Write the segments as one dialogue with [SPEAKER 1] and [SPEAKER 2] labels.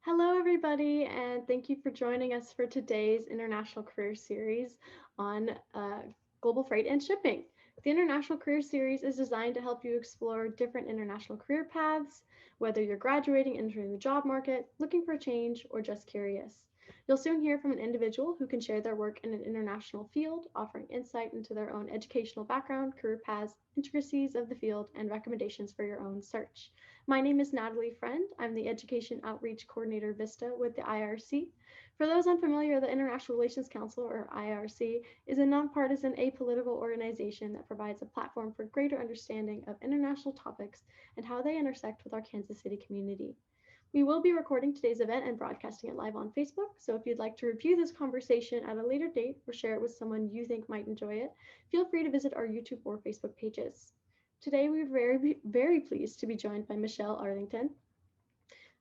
[SPEAKER 1] Hello, everybody, and thank you for joining us for today's International Career Series on global freight and shipping. The International Career Series is designed to help you explore different international career paths, whether you're graduating, entering the job market, looking for a change, or just curious. You'll soon hear from an individual who can share their work in an international field, offering insight into their own educational background, career paths, intricacies of the field, and recommendations for your own search. My name is Natalie Friend. I'm the Education Outreach Coordinator Vista with the IRC. For those unfamiliar, the International Relations Council, or IRC, is a nonpartisan, apolitical organization that provides a platform for greater understanding of international topics and how they intersect with our Kansas City community. We will be recording today's event and broadcasting it live on Facebook, so if you'd like to review this conversation at a later date or share it with someone you think might enjoy it, feel free to visit our YouTube or Facebook pages. Today, we're very pleased to be joined by Michelle Arthington.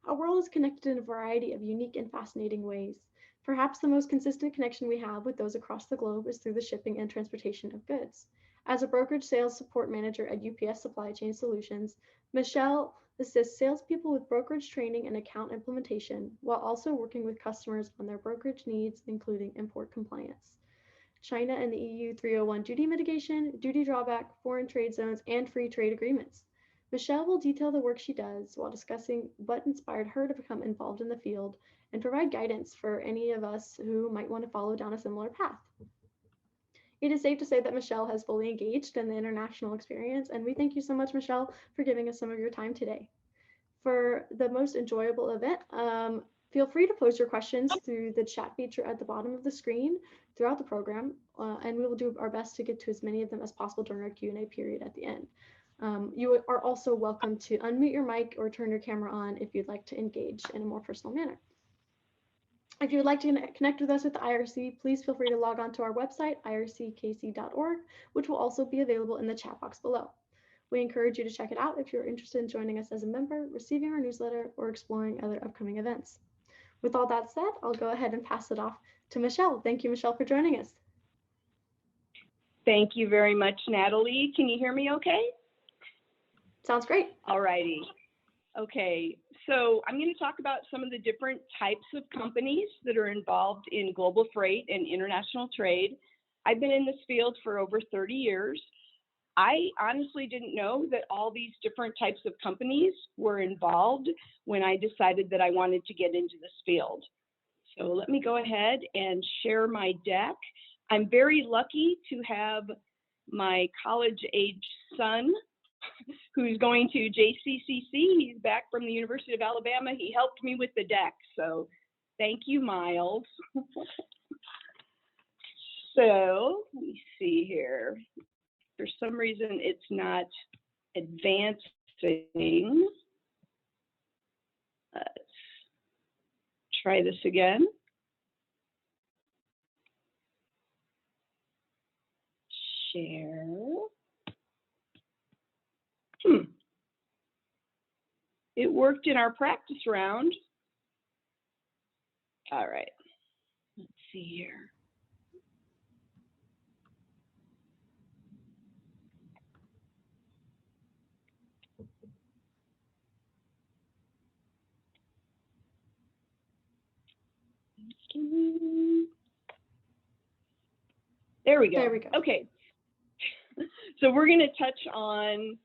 [SPEAKER 1] Our world is connected in a variety of unique and fascinating ways. Perhaps the most consistent connection we have with those across the globe is through the shipping and transportation of goods. As a brokerage sales support manager at UPS Supply Chain Solutions, Michelle assists salespeople with brokerage training and account implementation, while also working with customers on their brokerage needs, including import compliance, China and the EU 301 duty mitigation, duty drawback, foreign trade zones, and free trade agreements. Michelle will detail the work she does while discussing what inspired her to become involved in the field and provide guidance for any of us who might want to follow down a similar path. It is safe to say that Michelle has fully engaged in the international experience, and we thank you so much, Michelle, for giving us some of your time today. For the most enjoyable event, feel free to post your questions through the chat feature at the bottom of the screen throughout the program, and we will do our best to get to as many of them as possible during our Q&A period at the end. You are also welcome to unmute your mic or turn your camera on if you'd like to engage in a more personal manner. If you would like to connect with us at the IRC, please feel free to log on to our website, irckc.org, which will also be available in the chat box below. We encourage you to check it out if you're interested in joining us as a member, receiving our newsletter, or exploring other upcoming events. With all that said, I'll go ahead and pass it off to Michelle. Thank you, Michelle, for joining us.
[SPEAKER 2] Thank you very much, Natalie. Can you hear me okay?
[SPEAKER 1] Sounds great.
[SPEAKER 2] All righty. Okay, so I'm going to talk about some of the different types of companies that are involved in global freight and international trade. I've been in this field for over 30 years. I honestly didn't know that all these different types of companies were involved when I decided that I wanted to get into this field. So let me go ahead and share my deck. I'm very lucky to have my college-age son who's going to JCCC. He's back from the University of Alabama. He helped me with the deck, so thank you, Miles. So let me see here. For some reason, it's not advancing. Let's try this again. Share. It worked in our practice round. All right, let's see here. There we go.
[SPEAKER 1] There we go.
[SPEAKER 2] Okay. So we're going to touch on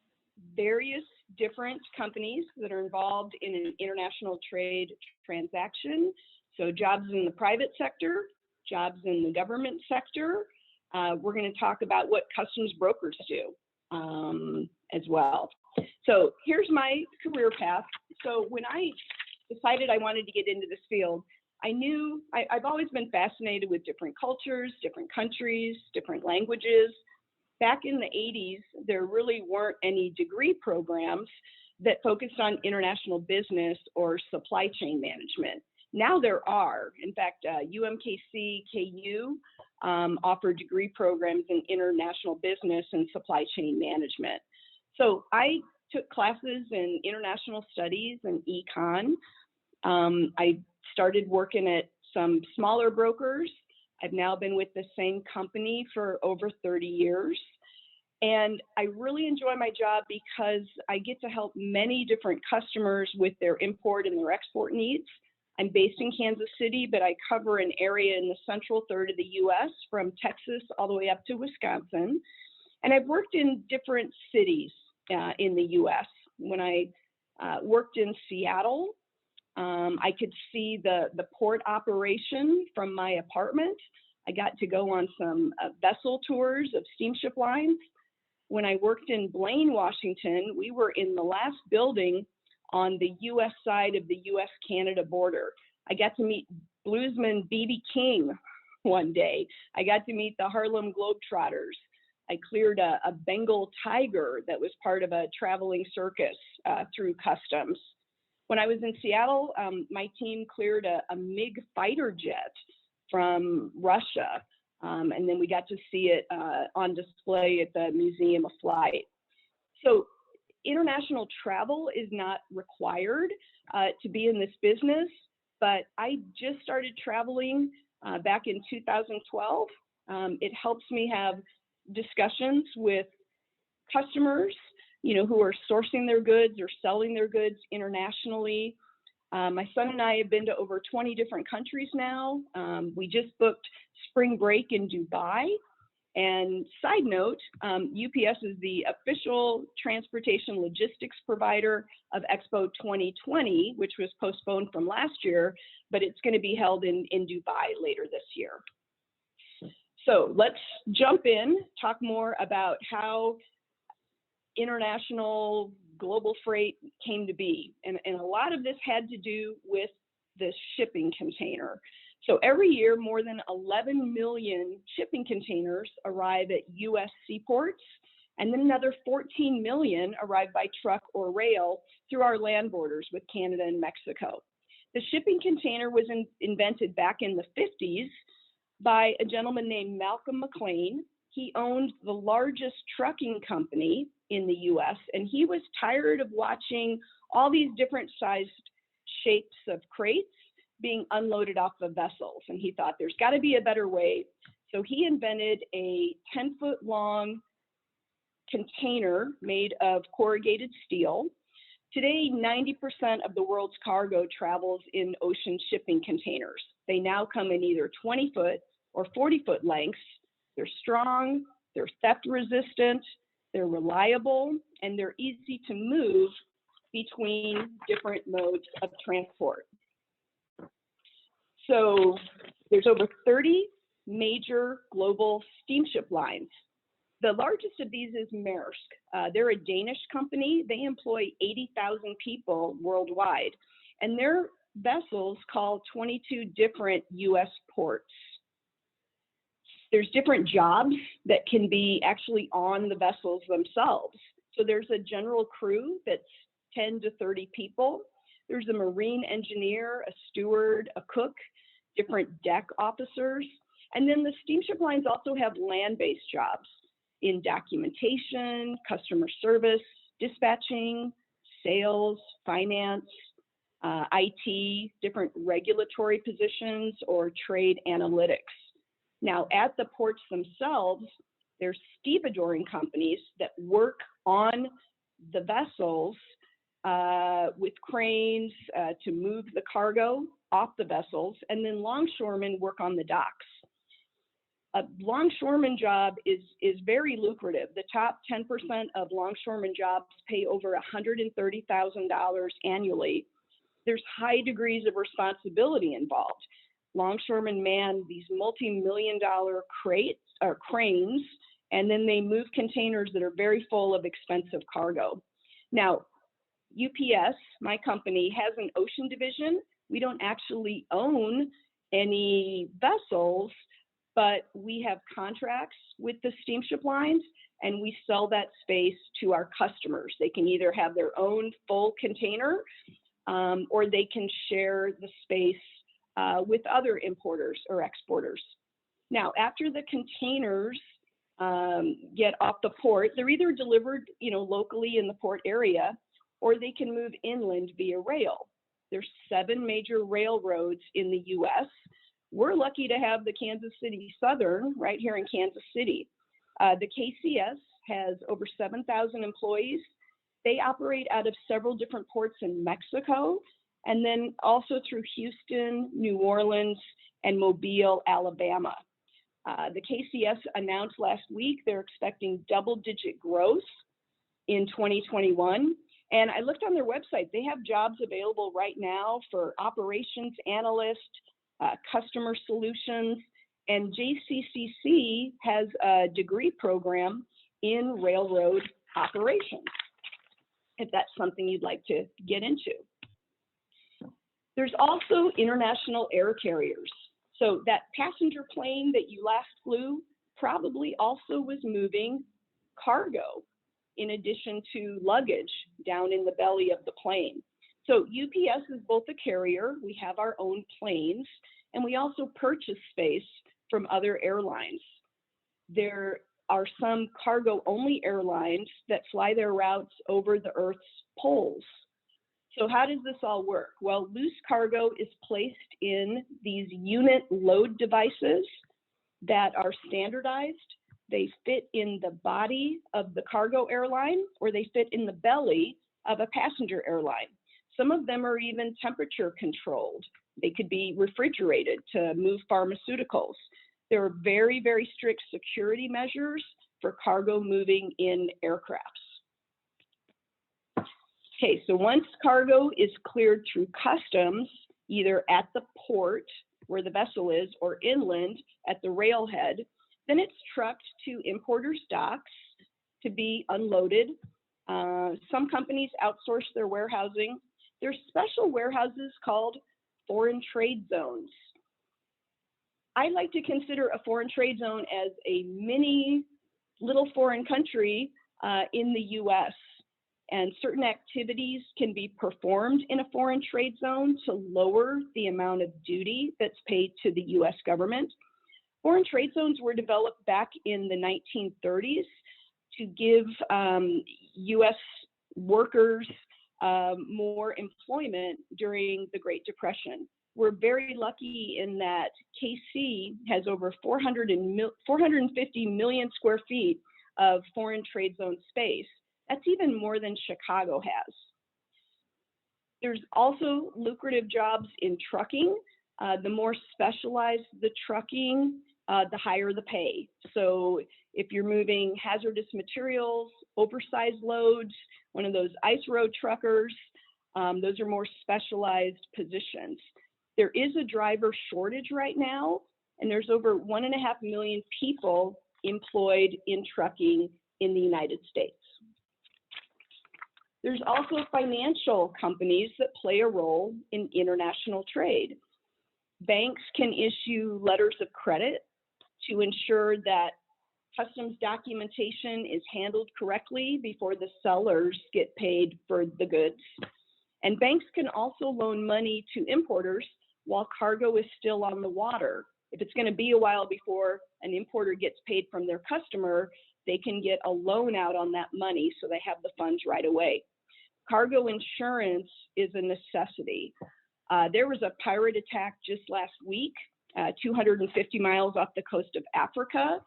[SPEAKER 2] various different companies that are involved in an international trade transaction. So jobs in the private sector, jobs in the government sector. We're going to talk about what customs brokers do as well. So here's my career path. So when I decided I wanted to get into this field, I knew I've always been fascinated with different cultures, different countries, different languages. Back in the 80s, there really weren't any degree programs that focused on international business or supply chain management. Now there are. In fact, UMKC, KU offer degree programs in international business and supply chain management. So I took classes in international studies and econ. I started working at some smaller brokers. I've now been with the same company for over 30 years. And I really enjoy my job because I get to help many different customers with their import and their export needs. I'm based in Kansas City, but I cover an area in the central third of the US from Texas all the way up to Wisconsin. And I've worked in different cities in the US. When I worked in Seattle, I could see the port operation from my apartment. I got to go on some vessel tours of Steamship Lines. When I worked in Blaine, Washington, we were in the last building on the US side of the US-Canada border. I got to meet bluesman B.B. King one day. I got to meet the Harlem Globetrotters. I cleared a Bengal tiger that was part of a traveling circus through customs. When I was in Seattle, my team cleared a MiG fighter jet from Russia. And then we got to see it on display at the Museum of Flight. So international travel is not required to be in this business, but I just started traveling back in 2012. It helps me have discussions with customers, who are sourcing their goods or selling their goods internationally. My son and I have been to over 20 different countries now. We just booked spring break in Dubai. And side note, UPS is the official transportation logistics provider of Expo 2020, which was postponed from last year, but it's going to be held in Dubai later this year. So let's jump in, talk more about how international global freight came to be. And a lot of this had to do with the shipping container. So every year, more than 11 million shipping containers arrive at US seaports, and then another 14 million arrive by truck or rail through our land borders with Canada and Mexico. The shipping container was invented back in the 50s by a gentleman named Malcolm McLean. He owned the largest trucking company in the US, and he was tired of watching all these different sized shapes of crates being unloaded off of vessels. And he thought there's got to be a better way. So he invented a 10-foot long container made of corrugated steel. Today, 90% of the world's cargo travels in ocean shipping containers. They now come in either 20-foot or 40-foot lengths. They're strong, they're theft resistant, they're reliable, and they're easy to move between different modes of transport. So there's over 30 major global steamship lines. The largest of these is Maersk. They're a Danish company. They employ 80,000 people worldwide, and their vessels call 22 different US ports. There's different jobs that can be actually on the vessels themselves. So there's a general crew that's 10 to 30 people. There's a marine engineer, a steward, a cook, different deck officers. And then the steamship lines also have land-based jobs in documentation, customer service, dispatching, sales, finance, IT, different regulatory positions, or trade analytics. Now, at the ports themselves, there's stevedoring companies that work on the vessels with cranes to move the cargo off the vessels, and then longshoremen work on the docks. A longshoreman job is very lucrative. The top 10% of longshoreman jobs pay over $130,000 annually. There's high degrees of responsibility involved. Longshoremen man these multi-million-dollar cranes, and then they move containers that are very full of expensive cargo. Now, UPS, my company, has an ocean division. We don't actually own any vessels, but we have contracts with the steamship lines, and we sell that space to our customers. They can either have their own full container, or they can share the space with other importers or exporters. Now, after the containers get off the port, they're either delivered, locally in the port area, or they can move inland via rail. There's 7 major railroads in the US. We're lucky to have the Kansas City Southern right here in Kansas City. The KCS has over 7,000 employees. They operate out of several different ports in Mexico, and then also through Houston, New Orleans, and Mobile, Alabama. The KCS announced last week they're expecting double-digit growth in 2021. And I looked on their website. They have jobs available right now for operations analyst, customer solutions, and JCCC has a degree program in railroad operations, if that's something you'd like to get into. There's also international air carriers. So that passenger plane that you last flew probably also was moving cargo in addition to luggage down in the belly of the plane. So UPS is both a carrier, we have our own planes, and we also purchase space from other airlines. There are some cargo-only airlines that fly their routes over the Earth's poles. So how does this all work? Well, loose cargo is placed in these unit load devices that are standardized. They fit in the body of the cargo airline, or they fit in the belly of a passenger airline. Some of them are even temperature controlled. They could be refrigerated to move pharmaceuticals. There are very, very strict security measures for cargo moving in aircrafts. Okay, so once cargo is cleared through customs, either at the port where the vessel is or inland at the railhead, then it's trucked to importers' docks to be unloaded. Some companies outsource their warehousing. There's special warehouses called foreign trade zones. I like to consider a foreign trade zone as a mini little foreign country in the US. And certain activities can be performed in a foreign trade zone to lower the amount of duty that's paid to the US government. Foreign trade zones were developed back in the 1930s to give US workers more employment during the Great Depression. We're very lucky in that KC has over 450 million square feet of foreign trade zone space. That's even more than Chicago has. There's also lucrative jobs in trucking. The more specialized the trucking, the higher the pay. So if you're moving hazardous materials, oversized loads, one of those ice road truckers, those are more specialized positions. There is a driver shortage right now, and there's over 1.5 million people employed in trucking in the United States. There's also financial companies that play a role in international trade. Banks can issue letters of credit to ensure that customs documentation is handled correctly before the sellers get paid for the goods. And banks can also loan money to importers while cargo is still on the water. If it's going to be a while before an importer gets paid from their customer, they can get a loan out on that money so they have the funds right away. Cargo insurance is a necessity. There was a pirate attack just last week, 250 miles off the coast of Africa.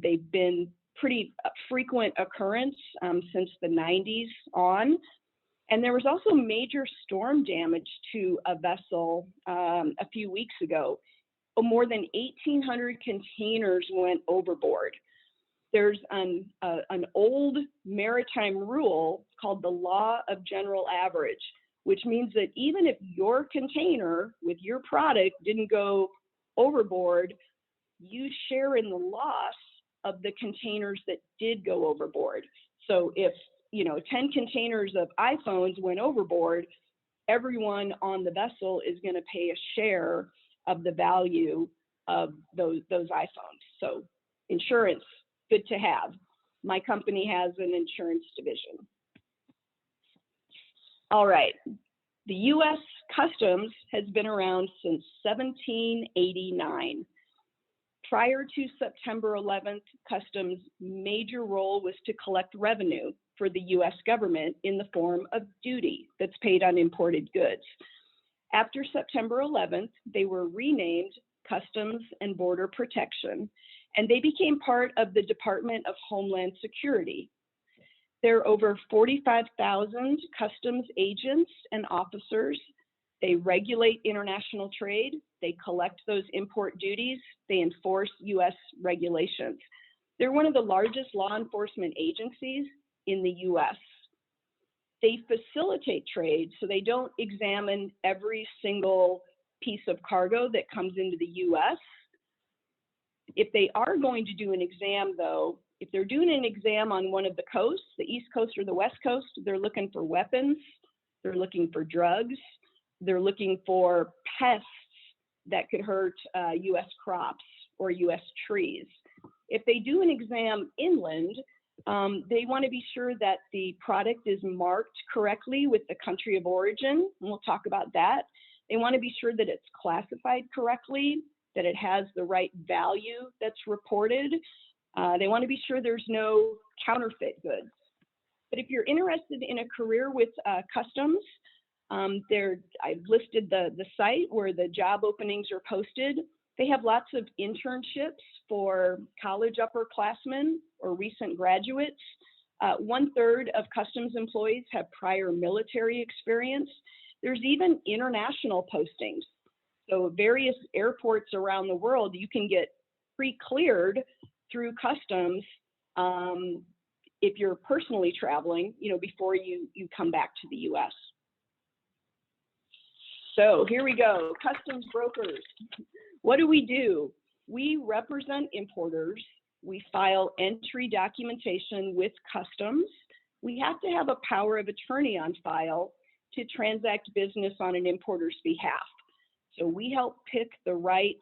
[SPEAKER 2] They've been pretty frequent occurrence since the 90s on. And there was also major storm damage to a vessel a few weeks ago. More than 1,800 containers went overboard. There's an old maritime rule called the law of general average, which means that even if your container with your product didn't go overboard, you share in the loss of the containers that did go overboard. So if 10 containers of iPhones went overboard, everyone on the vessel is going to pay a share of the value of those iPhones. So insurance, good to have. My company has an insurance division. All right, the US Customs has been around since 1789. Prior to September 11th, Customs' major role was to collect revenue for the US government in the form of duty that's paid on imported goods. After September 11th, they were renamed Customs and Border Protection, and they became part of the Department of Homeland Security. There are over 45,000 customs agents and officers They regulate international trade. They collect those import duties. They enforce U.S. regulations. They're one of the largest law enforcement agencies in the U.S. They facilitate trade, so they don't examine every single piece of cargo that comes into the U.S. If they are going to do an exam, though, if they're doing an exam on one of the coasts, the East Coast or the West Coast, they're looking for weapons, they're looking for drugs, they're looking for pests that could hurt U.S. crops or U.S. trees. If they do an exam inland, they want to be sure that the product is marked correctly with the country of origin, and we'll talk about that. They want to be sure that it's classified correctly, that it has the right value that's reported. They want to be sure there's no counterfeit goods. But if you're interested in a career with customs, I've listed the site where the job openings are posted. They have lots of internships for college upperclassmen or recent graduates. 1/3 of customs employees have prior military experience. There's even international postings. So various airports around the world, you can get pre-cleared through customs if you're personally traveling, before you come back to the U.S. So here we go, customs brokers. What do? We represent importers. We file entry documentation with customs. We have to have a power of attorney on file to transact business on an importer's behalf. So we help pick the right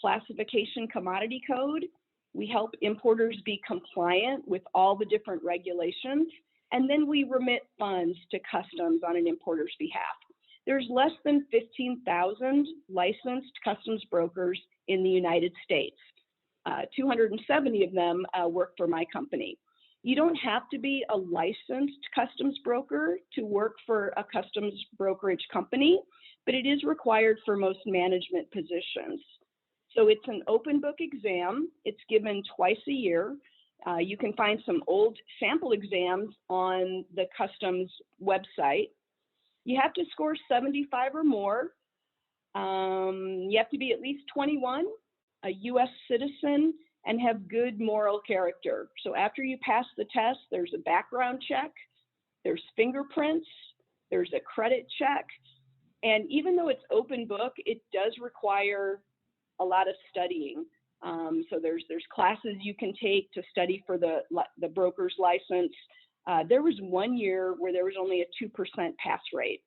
[SPEAKER 2] classification commodity code. We help importers be compliant with all the different regulations, and then we remit funds to customs on an importer's behalf. There's less than 15,000 licensed customs brokers in the United States. 270 of them work for my company. You don't have to be a licensed customs broker to work for a customs brokerage company, but it is required for most management positions. So it's an open book exam. It's given twice a year. You can find some old sample exams on the customs website. You have to score 75 or more. You have to be at least 21, a U.S. citizen, and have good moral character. So after you pass the test, there's a background check, there's fingerprints, there's a credit check. And even though it's open book, it does require a lot of studying. So there's classes you can take to study for the broker's license. There was 1 year where there was only a 2% pass rate,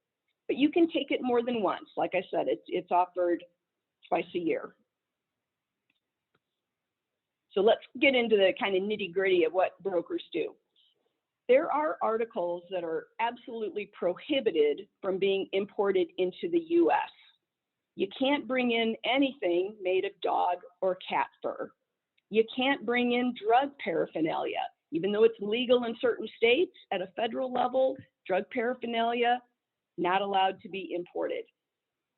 [SPEAKER 2] but you can take it more than once. Like I said, it's offered twice a year. So let's get into the kind of nitty-gritty of what brokers do. There are articles that are absolutely prohibited from being imported into the U.S. You can't bring in anything made of dog or cat fur. You can't bring in drug paraphernalia. Even though it's legal in certain states, at a federal level, drug paraphernalia, not allowed to be imported.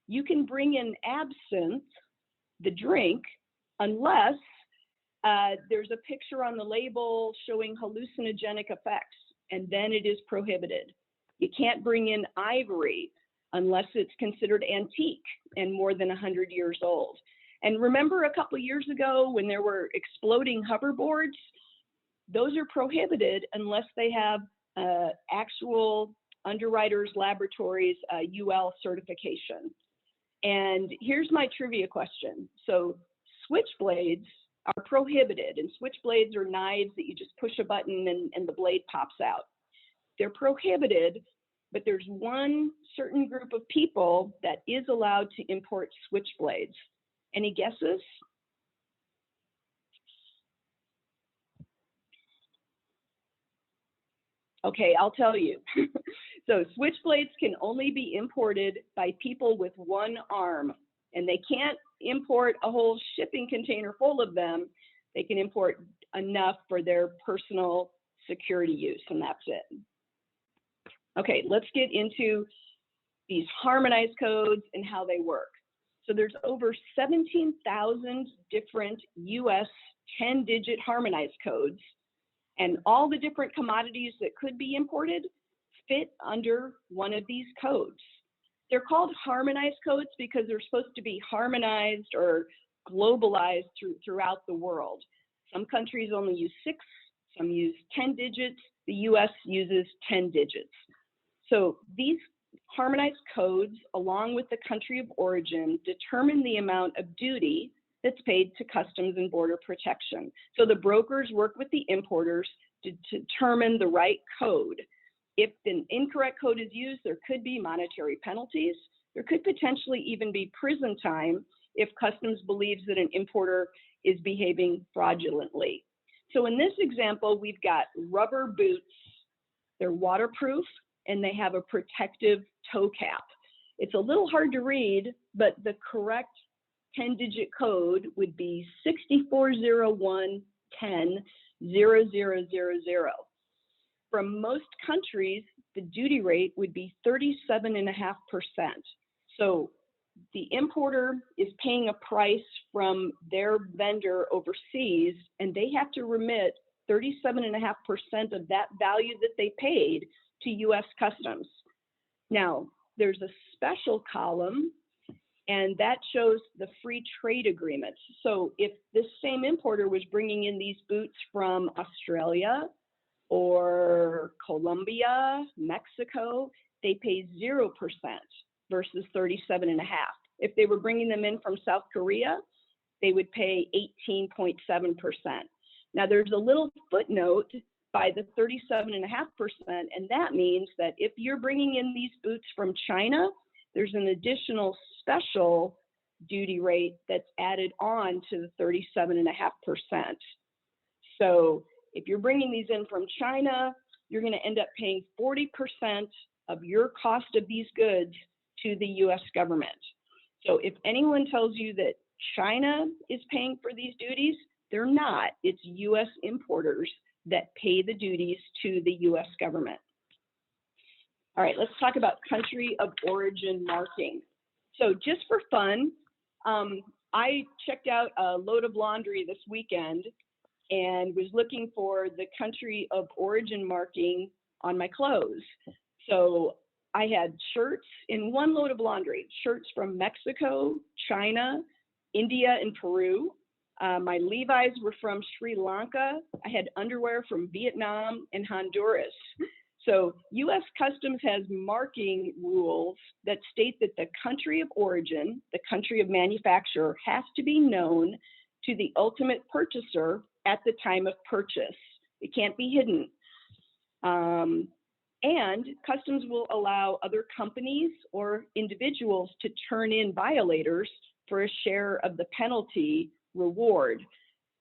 [SPEAKER 2] You can bring in absinthe, the drink, unless there's a picture on the label showing hallucinogenic effects, and then it is prohibited. You can't bring in ivory unless it's considered antique and more than 100 years old. And remember a couple of years ago when there were exploding hoverboards? Those are prohibited unless they have actual Underwriters Laboratories UL certification. And here's my trivia question. So switchblades are prohibited, and switchblades are knives that you just push a button and the blade pops out. They're prohibited, but there's one certain group of people that is allowed to import switchblades. Any guesses? Okay, I'll tell you. So switchblades can only be imported by people with one arm, and they can't import a whole shipping container full of them. They can import enough for their personal security use, and that's it. Okay, let's get into these harmonized codes and how they work. So there's over 17,000 different US 10-digit harmonized codes, and all the different commodities that could be imported fit under one of these codes. They're called harmonized codes because they're supposed to be harmonized or globalized throughout the world. Some countries only use 6, some use 10 digits. The US uses 10 digits. So these harmonized codes, along with the country of origin, determine the amount of duty that's paid to Customs and Border Protection. So the brokers work with the importers to determine the right code. If an incorrect code is used, there could be monetary penalties. There could potentially even be prison time if Customs believes that an importer is behaving fraudulently. So in this example, we've got rubber boots. They're waterproof and they have a protective toe cap. It's a little hard to read, but the correct 10-digit code would be 6401100000. From most countries, the duty rate would be 37.5%. So the importer is paying a price from their vendor overseas, and they have to remit 37.5% of that value that they paid to US Customs. Now, there's a special column, and that shows the free trade agreements. So if this same importer was bringing in these boots from Australia or Colombia, Mexico, they pay 0% versus 37.5%. If they were bringing them in from South Korea, they would pay 18.7%. Now there's a little footnote by the 37.5%, and that means that if you're bringing in these boots from China, there's an additional special duty rate that's added on to the 37.5%. So if you're bringing these in from China, you're going to end up paying 40% of your cost of these goods to the US government. So if anyone tells you that China is paying for these duties, they're not. It's US importers that pay the duties to the US government. All right, let's talk about country of origin marking. So just for fun, I checked out a load of laundry this weekend and was looking for the country of origin marking on my clothes. So I had shirts in one load of laundry, shirts from Mexico, China, India, and Peru. My Levi's were from Sri Lanka. I had underwear from Vietnam and Honduras. So US Customs has marking rules that state that the country of origin, the country of manufacture, has to be known to the ultimate purchaser at the time of purchase. It can't be hidden. And Customs will allow other companies or individuals to turn in violators for a share of the penalty reward.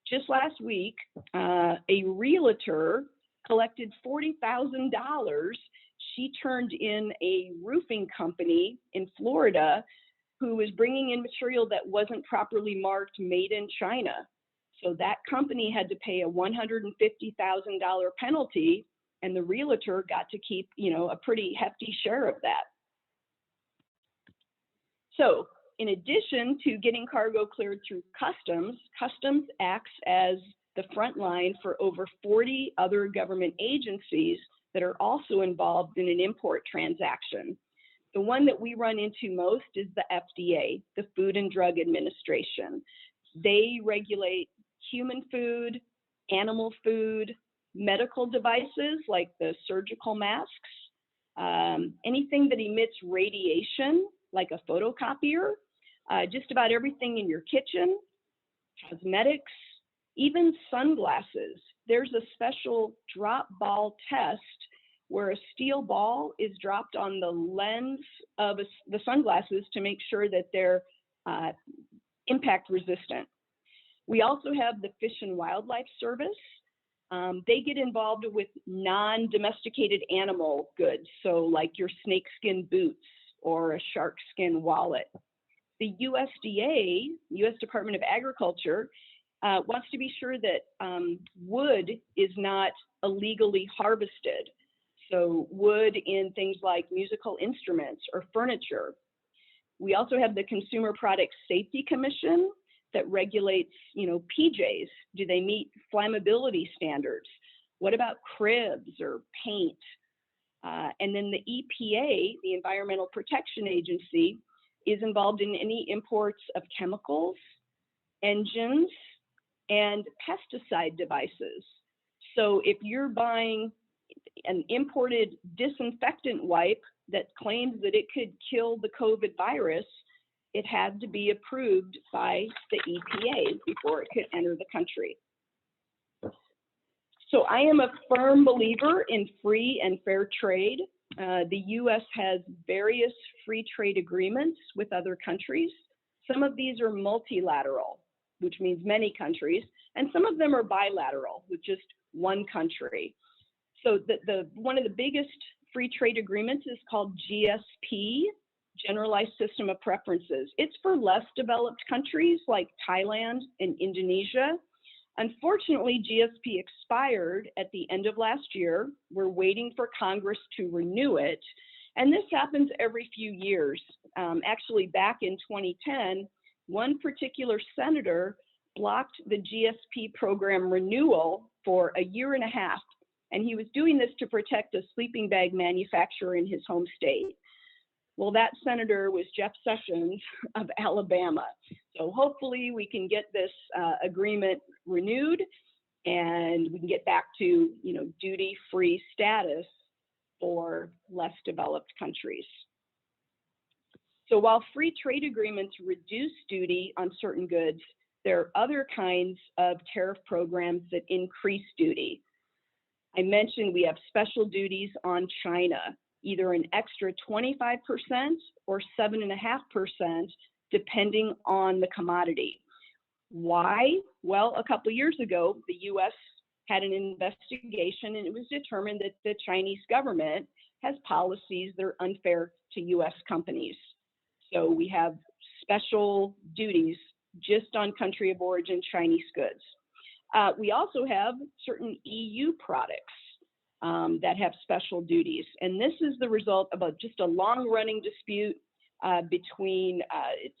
[SPEAKER 2] Just last week, a realtor collected $40,000. She turned in a roofing company in Florida who was bringing in material that wasn't properly marked made in China. So that company had to pay a $150,000 penalty, and the realtor got to keep, a pretty hefty share of that. So in addition to getting cargo cleared through Customs, Customs acts as the front line for over 40 other government agencies that are also involved in an import transaction. The one that we run into most is the FDA, the Food and Drug Administration. They regulate human food, animal food, medical devices like the surgical masks, anything that emits radiation like a photocopier, just about everything in your kitchen, cosmetics, even sunglasses. There's a special drop ball test where a steel ball is dropped on the lens of the sunglasses to make sure that they're impact resistant. We also have the Fish and Wildlife Service. They get involved with non-domesticated animal goods, so like your snakeskin boots or a shark skin wallet. The USDA, US Department of Agriculture, wants to be sure that wood is not illegally harvested. So wood in things like musical instruments or furniture. We also have the Consumer Product Safety Commission that regulates, PJs. Do they meet flammability standards? What about cribs or paint? And then the EPA, the Environmental Protection Agency, is involved in any imports of chemicals, engines, and pesticide devices. So if you're buying an imported disinfectant wipe that claims that it could kill the COVID virus, it had to be approved by the EPA before it could enter the country. So I am a firm believer in free and fair trade. The US has various free trade agreements with other countries. Some of these are multilateral, which means many countries, and some of them are bilateral with just one country. So one of the biggest free trade agreements is called GSP, Generalized System of Preferences. It's for less developed countries like Thailand and Indonesia. Unfortunately, GSP expired at the end of last year. We're waiting for Congress to renew it. And this happens every few years. Actually, back in 2010, one particular senator blocked the GSP program renewal for a year and a half. And he was doing this to protect a sleeping bag manufacturer in his home state. Well, that senator was Jeff Sessions of Alabama. So hopefully we can get this agreement renewed and we can get back to, duty-free status for less developed countries. So while free trade agreements reduce duty on certain goods, there are other kinds of tariff programs that increase duty. I mentioned we have special duties on China, either an extra 25% or 7.5%, depending on the commodity. Why? Well, a couple of years ago, the US had an investigation and it was determined that the Chinese government has policies that are unfair to US companies. So we have special duties just on country of origin Chinese goods. We also have certain EU products that have special duties. And this is the result of just a long-running dispute between, it's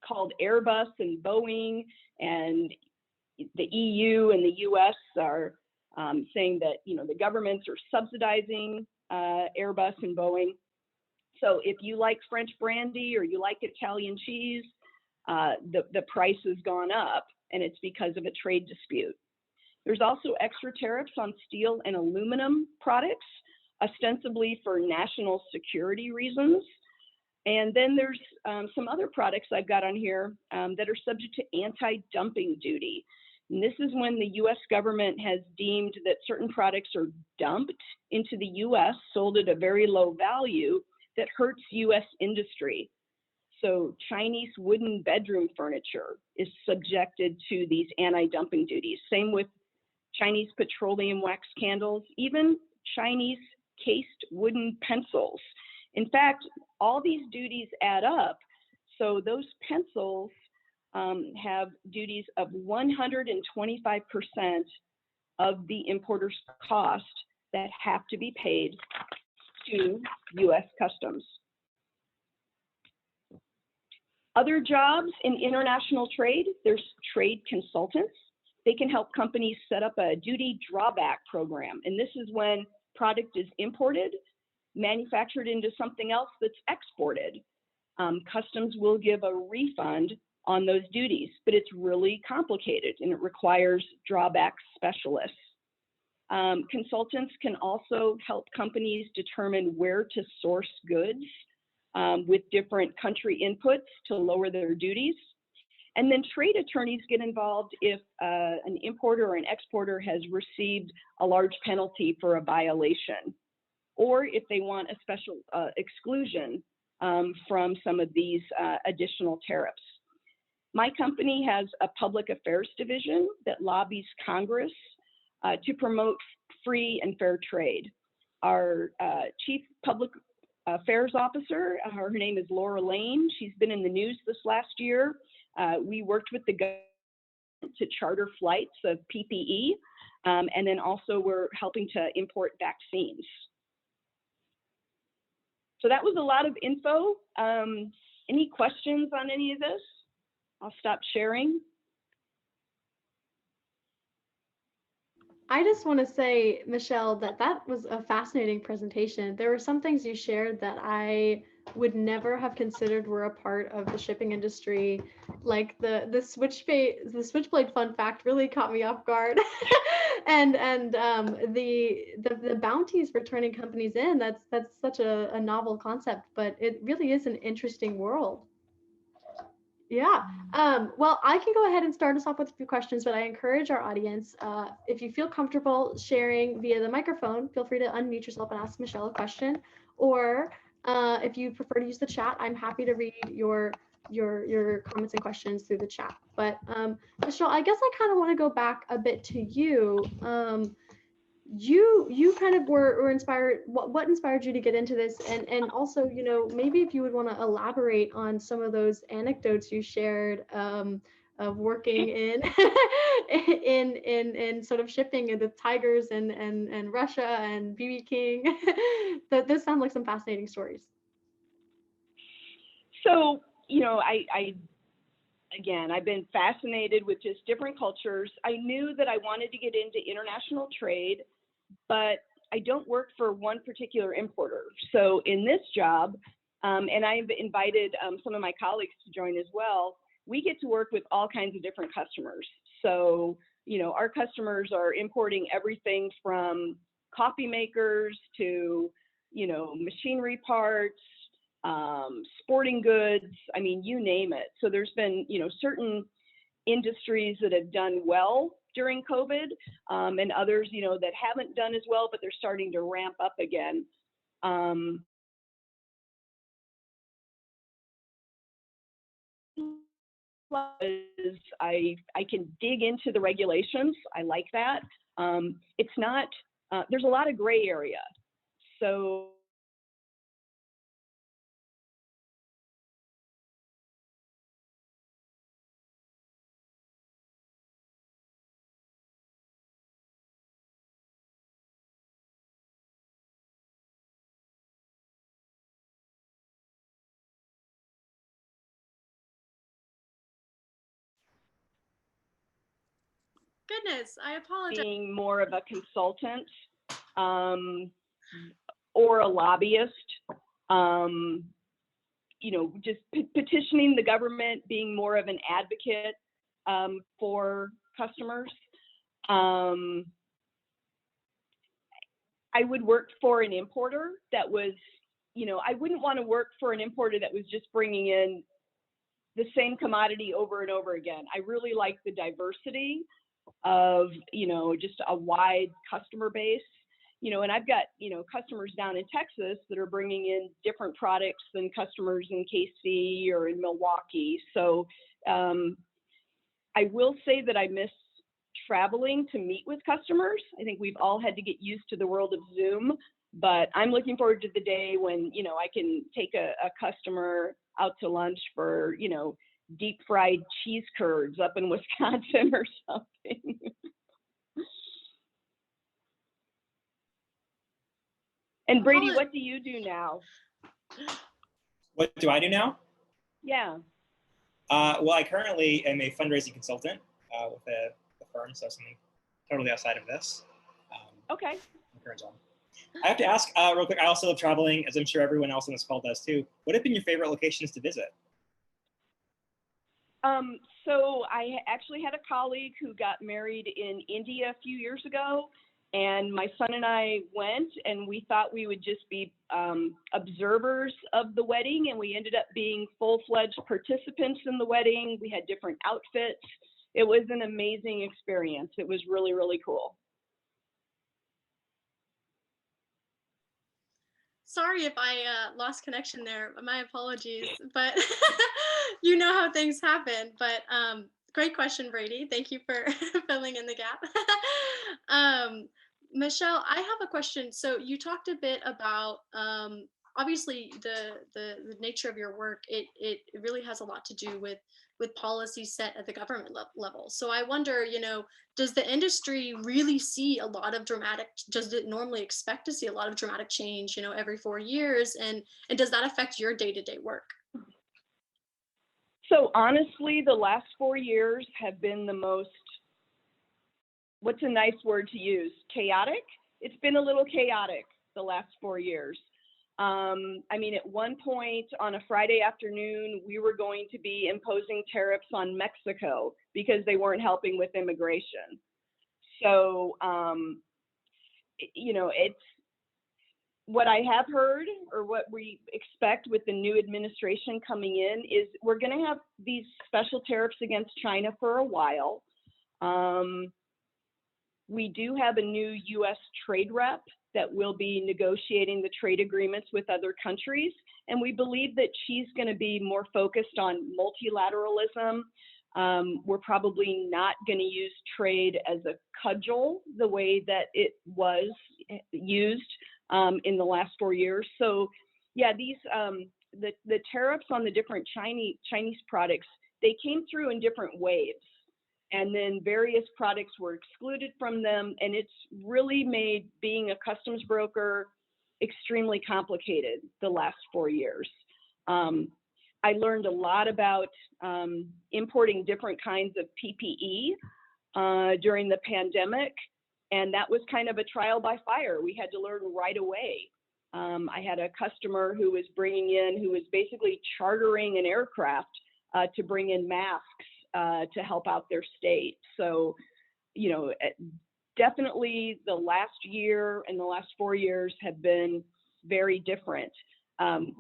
[SPEAKER 2] called Airbus and Boeing, and the EU and the US are saying that, the governments are subsidizing Airbus and Boeing. So if you like French brandy or you like Italian cheese, the price has gone up, and it's because of a trade dispute. There's also extra tariffs on steel and aluminum products, ostensibly for national security reasons. And then there's some other products I've got on here that are subject to anti-dumping duty. And this is when the US government has deemed that certain products are dumped into the US, sold at a very low value, that hurts US industry. So Chinese wooden bedroom furniture is subjected to these anti-dumping duties. Same with Chinese petroleum wax candles, even Chinese cased wooden pencils. In fact, all these duties add up. So those pencils have duties of 125% of the importer's cost that have to be paid to US Customs. Other jobs in international trade, there's trade consultants. They can help companies set up a duty drawback program. And this is when product is imported, manufactured into something else that's exported. Customs will give a refund on those duties, but it's really complicated and it requires drawback specialists. Consultants can also help companies determine where to source goods with different country inputs to lower their duties. And then trade attorneys get involved if an importer or an exporter has received a large penalty for a violation, or if they want a special exclusion from some of these additional tariffs. My company has a public affairs division that lobbies Congress to promote free and fair trade. Our chief public affairs officer, her name is Laura Lane. She's been in the news this last year. We worked with the government to charter flights of PPE, and then also we're helping to import vaccines. So that was a lot of info. Any questions on any of this? I'll stop sharing.
[SPEAKER 1] I just want to say, Michelle, that that was a fascinating presentation. There were some things you shared that I would never have considered were a part of the shipping industry. Like the switchblade fun fact really caught me off guard. The bounties for turning companies in, that's such a novel concept, but it really is an interesting world. Yeah. Well, I can go ahead and start us off with a few questions, but I encourage our audience, if you feel comfortable sharing via the microphone, feel free to unmute yourself and ask Michelle a question. Or if you prefer to use the chat, I'm happy to read your comments and questions through the chat. But Michelle, I guess I kind of want to go back a bit to you. You kind of were inspired. What inspired you to get into this, and also, maybe if you would want to elaborate on some of those anecdotes you shared, of working in in sort of shipping and the tigers and Russia and BB King. That those sound like some fascinating stories.
[SPEAKER 2] So, again, I've been fascinated with just different cultures. I knew that I wanted to get into international trade, but I don't work for one particular importer. So in this job, and I've invited some of my colleagues to join as well, we get to work with all kinds of different customers. So, our customers are importing everything from coffee makers to, machinery parts, sporting goods, I mean, you name it. So there's been, certain industries that have done well during COVID, and others, that haven't done as well, but they're starting to ramp up again. I can dig into the regulations. I like that. It's not, there's a lot of gray area. So
[SPEAKER 1] Goodness, I apologize.
[SPEAKER 2] being more of a consultant, or a lobbyist, just petitioning the government, being more of an advocate for customers. I would work for an importer that was, I wouldn't want to work for an importer that was just bringing in the same commodity over and over again. I really like the diversity of, just a wide customer base. And I've got, customers down in Texas that are bringing in different products than customers in KC or in Milwaukee. So I will say that I miss traveling to meet with customers. I think we've all had to get used to the world of Zoom, but I'm looking forward to the day when, I can take a customer out to lunch for, deep fried cheese curds up in Wisconsin or something. And Brady, what do you do now?
[SPEAKER 3] What do I do now?
[SPEAKER 2] Yeah.
[SPEAKER 3] Well, I currently am a fundraising consultant with a firm, so something totally outside of this.
[SPEAKER 2] Okay.
[SPEAKER 3] I have to ask real quick, I also love traveling, as I'm sure everyone else on this call does too. What have been your favorite locations to visit?
[SPEAKER 2] So I actually had a colleague who got married in India a few years ago, and my son and I went, and we thought we would just be observers of the wedding, and we ended up being full-fledged participants in the wedding. We had different outfits. It was an amazing experience. It was really, really cool.
[SPEAKER 1] Sorry if I lost connection there. My apologies, but you know how things happen. But great question, Brady. Thank you for filling in the gap. Michelle, I have a question. So you talked a bit about obviously the nature of your work. It really has a lot to do with policies set at the government level. So I wonder, does the industry really see a lot of does it normally expect to see a lot of dramatic change, every 4 years? And does that affect your day-to-day work?
[SPEAKER 2] So honestly, the last 4 years have been the most what's a nice word to use? Chaotic? It's been a little chaotic the last 4 years. I mean, at one point on a Friday afternoon, we were going to be imposing tariffs on Mexico because they weren't helping with immigration. So, you know, it's what I have heard, or what we expect with the new administration coming in, is we're going to have these special tariffs against China for a while. We do have a new U.S. trade rep that will be negotiating the trade agreements with other countries. And we believe that she's going to be more focused on multilateralism. We're probably not going to use trade as a cudgel the way that it was used in the last 4 years. So yeah, these the tariffs on the different Chinese products, they came through in different waves. And then various products were excluded from them. And it's really made being a customs broker extremely complicated the last 4 years. I learned a lot about importing different kinds of PPE during the pandemic. And that was kind of a trial by fire. We had to learn right away. I had a customer who was who was basically chartering an aircraft to bring in masks to help out their state. So, you know, definitely the last year and the last 4 years have been very different.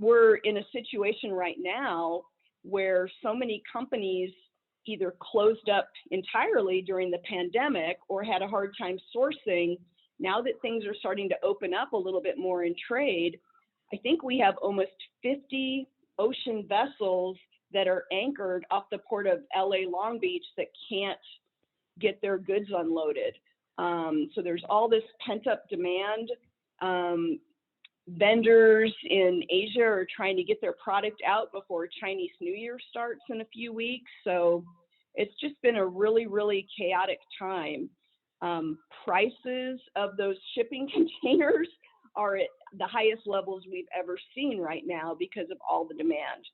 [SPEAKER 2] We're in a situation right now where so many companies either closed up entirely during the pandemic or had a hard time sourcing. Now that things are starting to open up a little bit more in trade, I think we have almost 50 ocean vessels that are anchored off the port of LA Long Beach that can't get their goods unloaded. So there's all this pent up demand. Vendors in Asia are trying to get their product out before Chinese New Year starts in a few weeks. So it's just been a really, really chaotic time. Prices of those shipping containers are at the highest levels we've ever seen right now because of all the demand.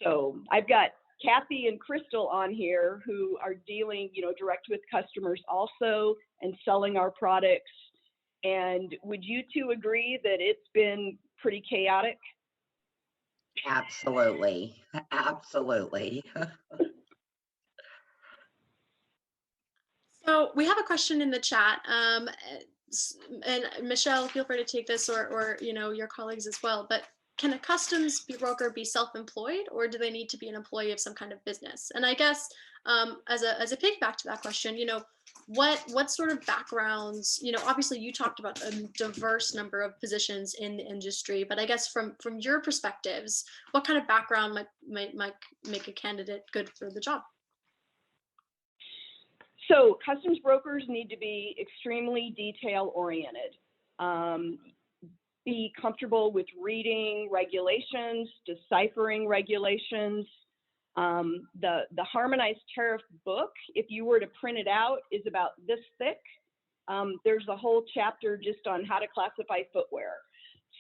[SPEAKER 2] So I've got Kathy and Crystal on here who are dealing, you know, direct with customers also and selling our products. And would you two agree that it's been pretty chaotic?
[SPEAKER 4] Absolutely. Absolutely.
[SPEAKER 1] So we have a question in the chat, and Michelle, feel free to take this, or you know, your colleagues as well. But can a customs broker be self-employed, or do they need to be an employee of some kind of business? And I guess as a piggyback to that question, you know, what sort of backgrounds, you know, obviously you talked about a diverse number of positions in the industry, but I guess from your perspectives, what kind of background might make a candidate good for the job?
[SPEAKER 2] So customs brokers need to be extremely detail oriented. Be comfortable with reading regulations, deciphering regulations. The Harmonized Tariff book, if you were to print it out, is about this thick. There's a whole chapter just on how to classify footwear.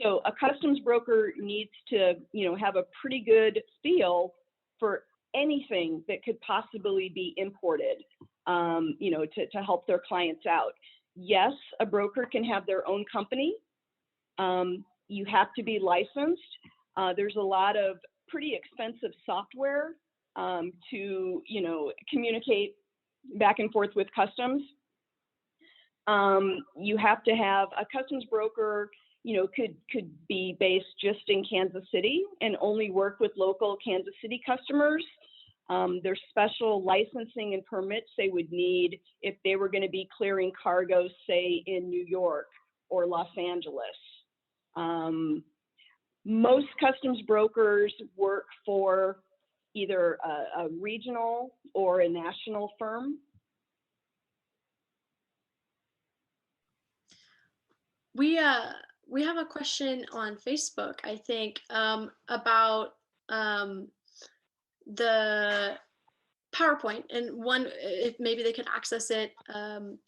[SPEAKER 2] So a customs broker needs to, you know, have a pretty good feel for anything that could possibly be imported, you know, to help their clients out. Yes, a broker can have their own company. You have to be licensed. There's a lot of pretty expensive software to, you know, communicate back and forth with customs. You have to have a customs broker, you know, could be based just in Kansas City and only work with local Kansas City customers. There's special licensing and permits they would need if they were going to be clearing cargo, say, in New York or Los Angeles. Most customs brokers work for either a regional or a national firm.
[SPEAKER 1] We have a question on Facebook, I think, about the PowerPoint, and one, if maybe they can access it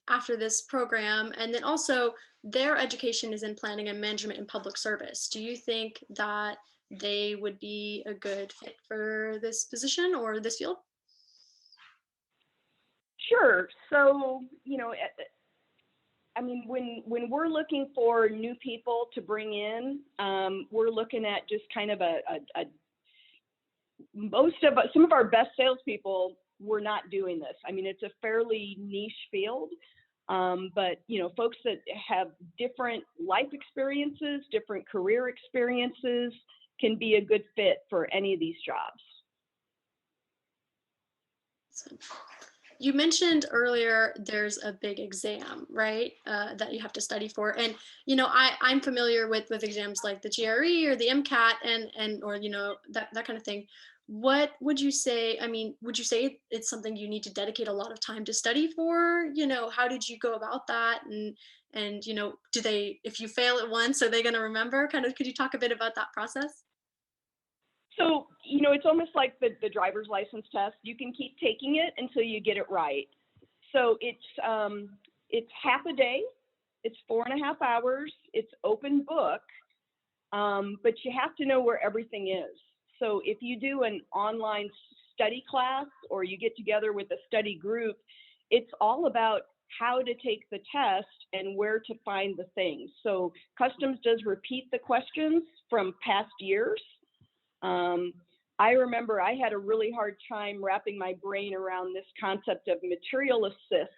[SPEAKER 1] after this program, and then also their education is in planning and management and public service. Do you think that they would be a good fit for this position or this field?
[SPEAKER 2] Sure. So, I mean, when we're looking for new people to bring in, we're looking at just kind of some of our best salespeople were not doing this. I mean, it's a fairly niche field, but folks that have different life experiences, different career experiences can be a good fit for any of these jobs.
[SPEAKER 1] You mentioned earlier there's a big exam, right, that you have to study for. And, I'm familiar with exams like the GRE or the MCAT or, that kind of thing. What would you say? I mean, would you say it's something you need to dedicate a lot of time to study for? How did you go about that? And do they, if you fail it once, are they going to remember? Kind of, could you talk a bit about that process?
[SPEAKER 2] So, it's almost like the driver's license test. You can keep taking it until you get it right. So it's half a day, it's 4.5 hours, it's open book, but you have to know where everything is. So if you do an online study class or you get together with a study group, it's all about how to take the test and where to find the things. So Customs does repeat the questions from past years. I remember I had a really hard time wrapping my brain around this concept of material assists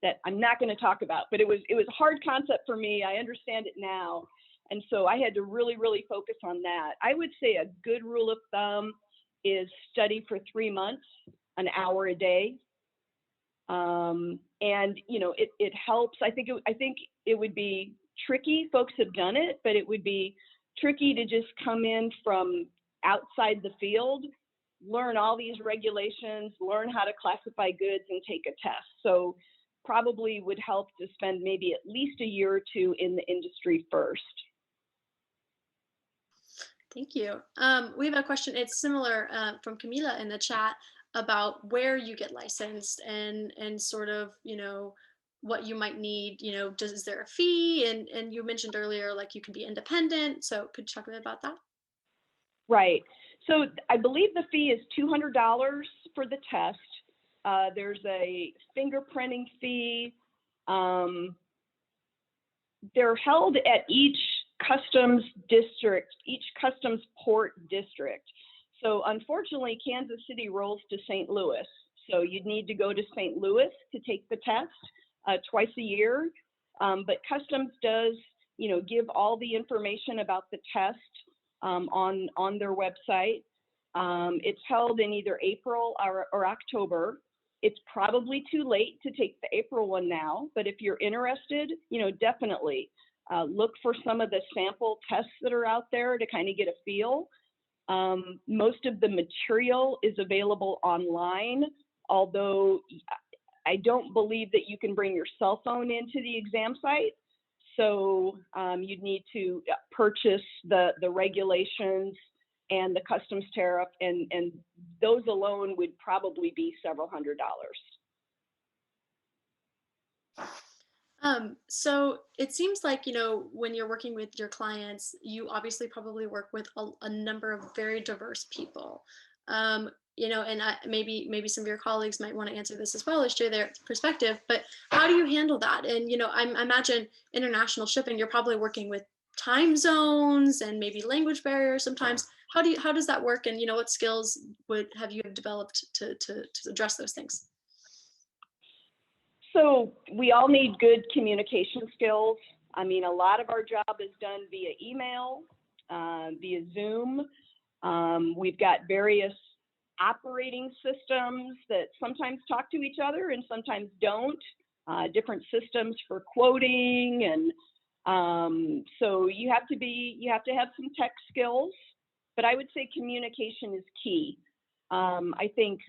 [SPEAKER 2] that I'm not going to talk about, but it was a hard concept for me. I understand it now. And so I had to really, really focus on that. I would say a good rule of thumb is study for 3 months, an hour a day. And, it helps. I think it would be tricky. Folks have done it, but it would be tricky to just come in from outside the field, learn all these regulations, learn how to classify goods and take a test. So probably would help to spend maybe at least a year or two in the industry first.
[SPEAKER 1] Thank you. We have a question. It's similar from Camila in the chat about where you get licensed and sort of, what you might need, is there a fee? And you mentioned earlier, like you can be independent. So could you talk a bit about that?
[SPEAKER 2] Right. So I believe the fee is $200 for the test. There's a fingerprinting fee. They're held at each customs district, each customs port district. So unfortunately, Kansas City rolls to St. Louis. So you'd need to go to St. Louis to take the test twice a year. But Customs does, give all the information about the test on their website. It's held in either April or October. It's probably too late to take the April one now, but if you're interested, definitely look for some of the sample tests that are out there to kind of get a feel. Most of the material is available online, although I don't believe that you can bring your cell phone into the exam site. So you'd need to purchase the regulations and the customs tariff, and those alone would probably be several $100s.
[SPEAKER 1] So it seems like, when you're working with your clients, you obviously probably work with a number of very diverse people. And maybe some of your colleagues might want to answer this as well as share their perspective, but how do you handle that? And, I imagine international shipping, you're probably working with time zones and maybe language barriers sometimes. How does that work? And, what skills have you developed to address those things?
[SPEAKER 2] So we all need good communication skills. I mean, a lot of our job is done via email, via Zoom. We've got various operating systems that sometimes talk to each other and sometimes don't, different systems for quoting. And so you have to have some tech skills, but I would say communication is key. I think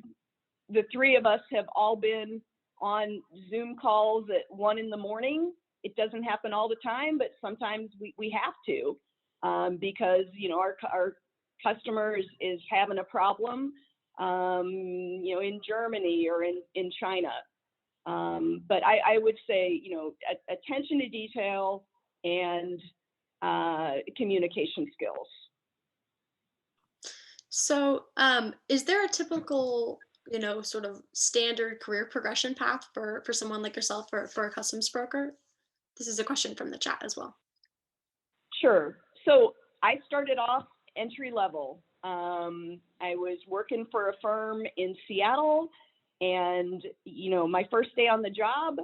[SPEAKER 2] the three of us have all been on Zoom calls at 1 a.m. It doesn't happen all the time, but sometimes we have to, because, our customer is having a problem, in Germany or in China. But I would say, attention to detail and communication skills.
[SPEAKER 1] So is there a typical sort of standard career progression path for someone like yourself for a customs broker? This is a question from the chat as well.
[SPEAKER 2] Sure. So I started off entry level. I was working for a firm in Seattle, and my first day on the job,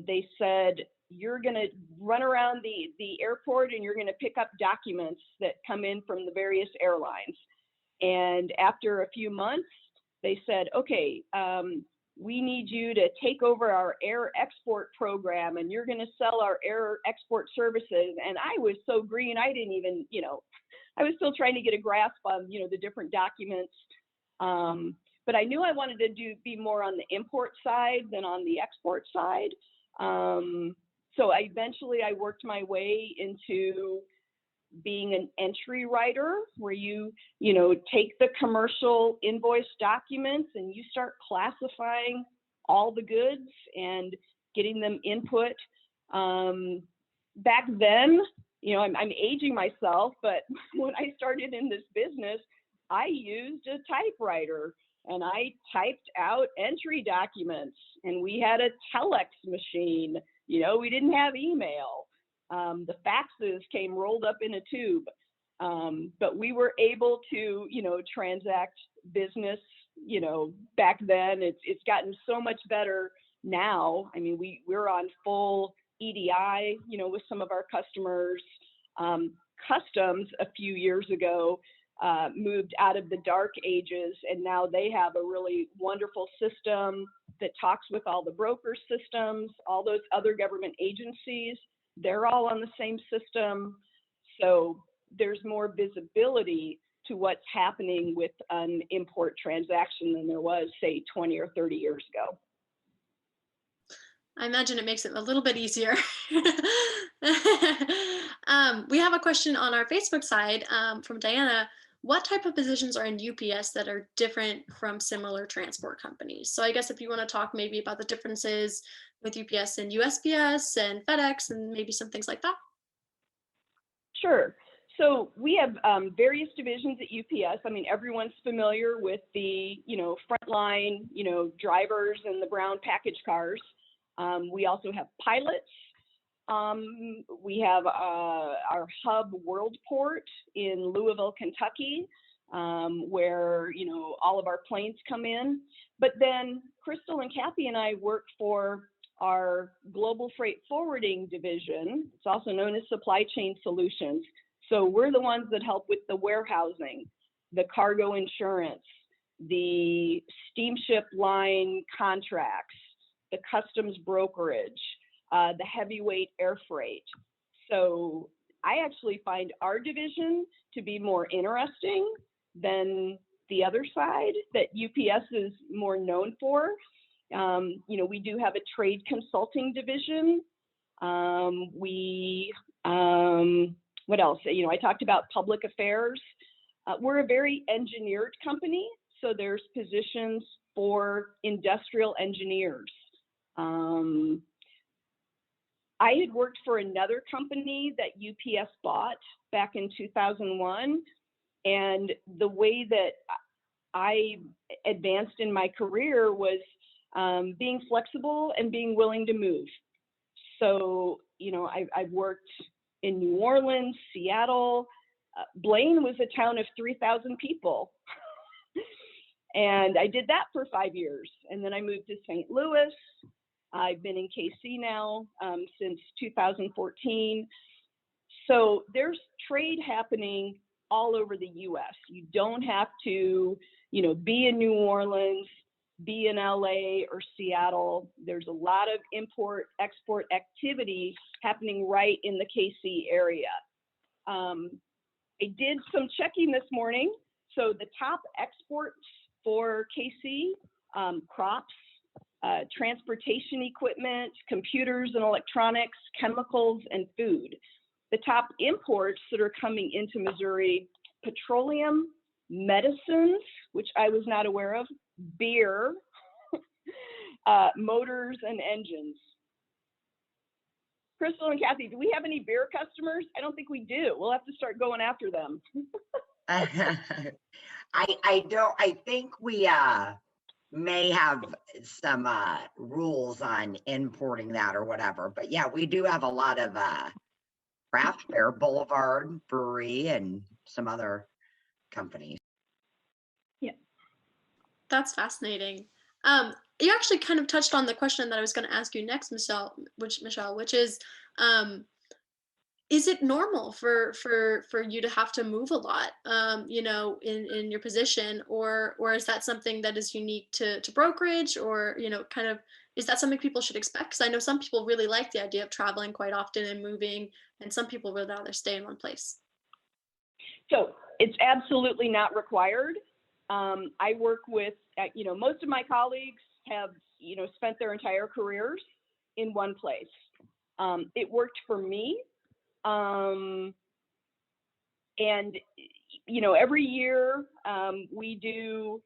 [SPEAKER 2] they said, you're going to run around the airport and you're going to pick up documents that come in from the various airlines. And after a few months, they said, okay, we need you to take over our air export program, and you're going to sell our air export services. And I was so green, I didn't even, I was still trying to get a grasp on, the different documents. But I knew I wanted to be more on the import side than on the export side. So I worked my way into being an entry writer, where you take the commercial invoice documents and you start classifying all the goods and getting them input. Back then, I'm aging myself, but when I started in this business, I used a typewriter and I typed out entry documents, and we had a telex machine. We didn't have email. The faxes came rolled up in a tube, but we were able to, transact business, back then. It's gotten so much better now. I mean, we're on full EDI, with some of our customers. Customs a few years ago moved out of the dark ages, and now they have a really wonderful system that talks with all the broker systems, all those other government agencies. They're all on the same system. So there's more visibility to what's happening with an import transaction than there was, say, 20 or 30 years ago.
[SPEAKER 1] I imagine it makes it a little bit easier. We have a question on our Facebook side from Diana. What type of positions are in UPS that are different from similar transport companies? So I guess if you want to talk maybe about the differences with UPS and USPS and FedEx and maybe some things like that.
[SPEAKER 2] Sure. So we have various divisions at UPS. I mean, everyone's familiar with the, frontline, drivers and the brown package cars. We also have pilots. We have our hub Worldport in Louisville, Kentucky, where, all of our planes come in. But then Crystal and Kathy and I work for our global freight forwarding division. It's also known as supply chain solutions. So we're the ones that help with the warehousing, the cargo insurance, the steamship line contracts, the customs brokerage, the heavyweight air freight. So I actually find our division to be more interesting than the other side that UPS is more known for. We do have a trade consulting division. What else? I talked about public affairs. We're a very engineered company, so there's positions for industrial engineers. I had worked for another company that UPS bought back in 2001, and the way that I advanced in my career was being flexible and being willing to move. So, I've worked in New Orleans, Seattle. Blaine was a town of 3,000 people. And I did that for 5 years. And then I moved to St. Louis. I've been in KC now since 2014. So there's trade happening all over the US. You don't have to, be in New Orleans, be in LA or Seattle. There's a lot of import export activity happening right in the KC area. I did some checking this morning. So the top exports for KC, crops, transportation equipment, computers and electronics, chemicals, and food. The top imports that are coming into Missouri: petroleum, medicines, which I was not aware of, beer, motors and engines. Crystal and Kathy, do we have any beer customers? I don't think we do. We'll have to start going after them.
[SPEAKER 4] I don't, I think we may have some rules on importing that or whatever. But yeah, we do have a lot of craft beer, Boulevard Brewery, and some other companies.
[SPEAKER 1] That's fascinating. You actually kind of touched on the question that I was going to ask you next, Michelle, which is it normal for you to have to move a lot, in your position, or is that something that is unique to brokerage, or kind of, is that something people should expect? Because I know some people really like the idea of traveling quite often and moving, and some people would rather stay in one place.
[SPEAKER 2] So it's absolutely not required. I work with, most of my colleagues have, spent their entire careers in one place. It worked for me. And, every year we do,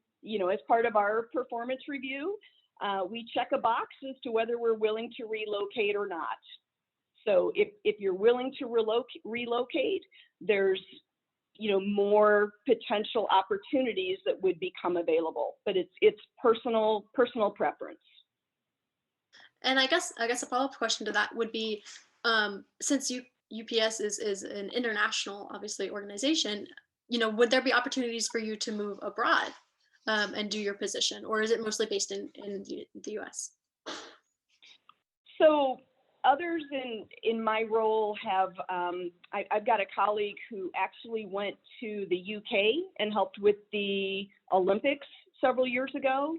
[SPEAKER 2] as part of our performance review, we check a box as to whether we're willing to relocate or not. So if you're willing to relocate, there's more potential opportunities that would become available, but it's personal preference.
[SPEAKER 1] And I guess a follow-up question to that would be, since UPS is an international, obviously, organization, would there be opportunities for you to move abroad and do your position, or is it mostly based in the US?
[SPEAKER 2] So others in my role have, I've got a colleague who actually went to the UK and helped with the Olympics several years ago.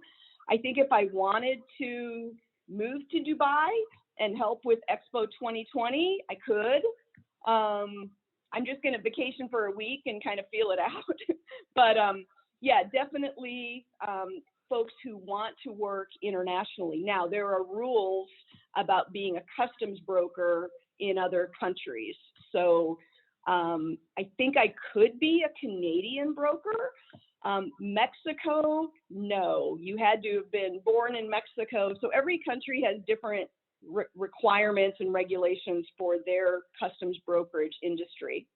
[SPEAKER 2] I think if I wanted to move to Dubai and help with Expo 2020, I could. I'm just going to vacation for a week and kind of feel it out. But yeah, definitely folks who want to work internationally. Now, there are rules about being a customs broker in other countries. So I think I could be a Canadian broker. Mexico, no, you had to have been born in Mexico. So every country has different requirements and regulations for their customs brokerage industry.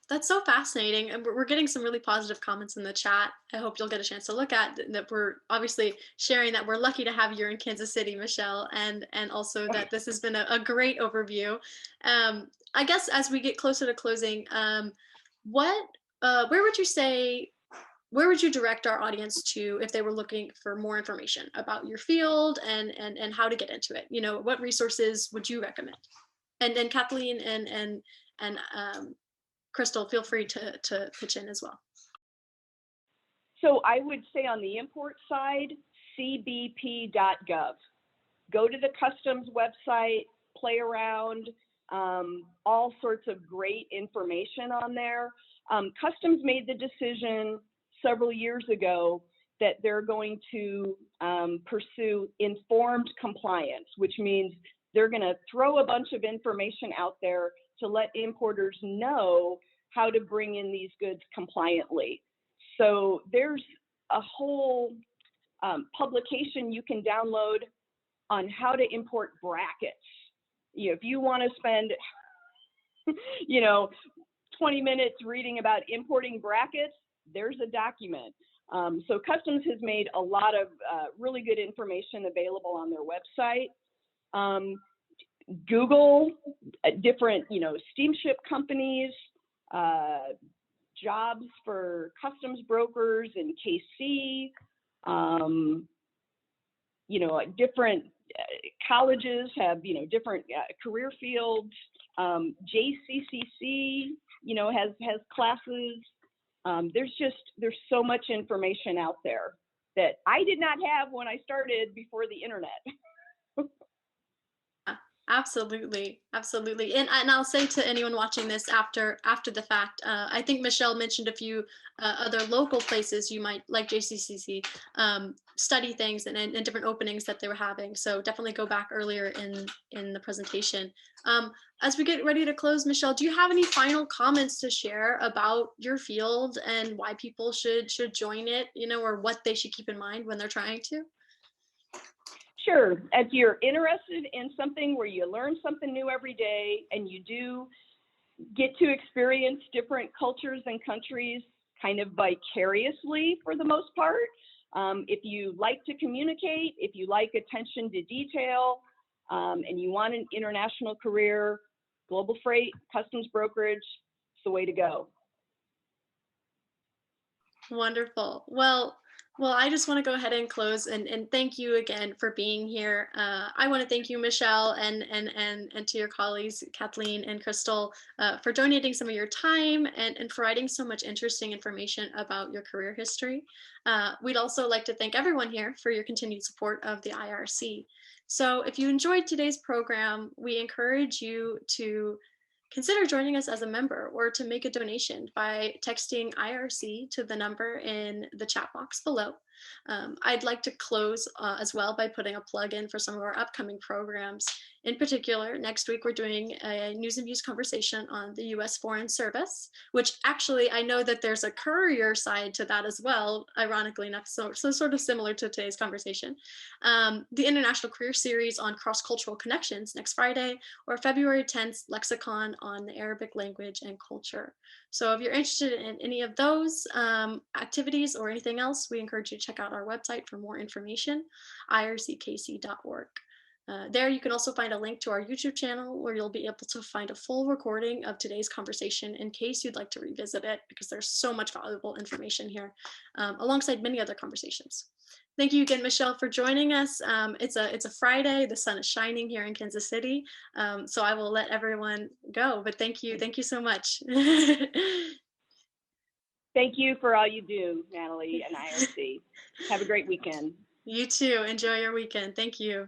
[SPEAKER 1] That's so fascinating, and we're getting some really positive comments in the chat. I hope you'll get a chance to look at that. We're obviously sharing that we're lucky to have you in Kansas City, Michelle, and also that this has been a great overview. I guess as we get closer to closing, where would you direct our audience to if they were looking for more information about your field and how to get into it? What resources would you recommend? And then Kathleen and Crystal, feel free to pitch in as well.
[SPEAKER 2] So I would say on the import side, cbp.gov. Go to the customs website, play around, all sorts of great information on there. Customs made the decision several years ago that they're going to pursue informed compliance, which means they're going to throw a bunch of information out there to let importers know how to bring in these goods compliantly. So there's a whole publication you can download on how to import brackets. If you want to spend 20 minutes reading about importing brackets, there's a document. So Customs has made a lot of really good information available on their website. Google different, steamship companies, jobs for customs brokers in KC, different colleges have, different career fields. JCCC, has classes. There's so much information out there that I did not have when I started before the internet.
[SPEAKER 1] Absolutely. And I'll say to anyone watching this after the fact, I think Michelle mentioned a few other local places you might, like JCCC, study things and different openings that they were having. So definitely go back earlier in the presentation. As we get ready to close, Michelle, do you have any final comments to share about your field and why people should join it, or what they should keep in mind when they're trying to?
[SPEAKER 2] Sure. If you're interested in something where you learn something new every day and you do get to experience different cultures and countries, kind of vicariously for the most part. If you like to communicate, if you like attention to detail, and you want an international career, global freight, customs brokerage, it's the way to go.
[SPEAKER 1] Wonderful. Well, I just want to go ahead and close and thank you again for being here. I want to thank you, Michelle, and to your colleagues, Kathleen and Crystal, for donating some of your time and providing so much interesting information about your career history. We'd also like to thank everyone here for your continued support of the IRC. So if you enjoyed today's program, we encourage you to consider joining us as a member or to make a donation by texting IRC to the number in the chat box below. I'd like to close as well by putting a plug in for some of our upcoming programs. In particular, next week we're doing a News and Views conversation on the U.S. Foreign Service, which actually I know that there's a courier side to that as well, ironically enough, so sort of similar to today's conversation. The International Career Series on Cross-Cultural Connections next Friday, or February 10th Lexicon on the Arabic language and culture. So if you're interested in any of those activities or anything else, we encourage you to check out our website for more information, irckc.org. There you can also find a link to our YouTube channel where you'll be able to find a full recording of today's conversation in case you'd like to revisit it, because there's so much valuable information here, alongside many other conversations. Thank you again, Michelle, for joining us. It's a Friday, the sun is shining here in Kansas City, so I will let everyone go, but thank you so much.
[SPEAKER 2] Thank you for all you do, Natalie and IRC. Have a great weekend.
[SPEAKER 1] You too. Enjoy your weekend. Thank you.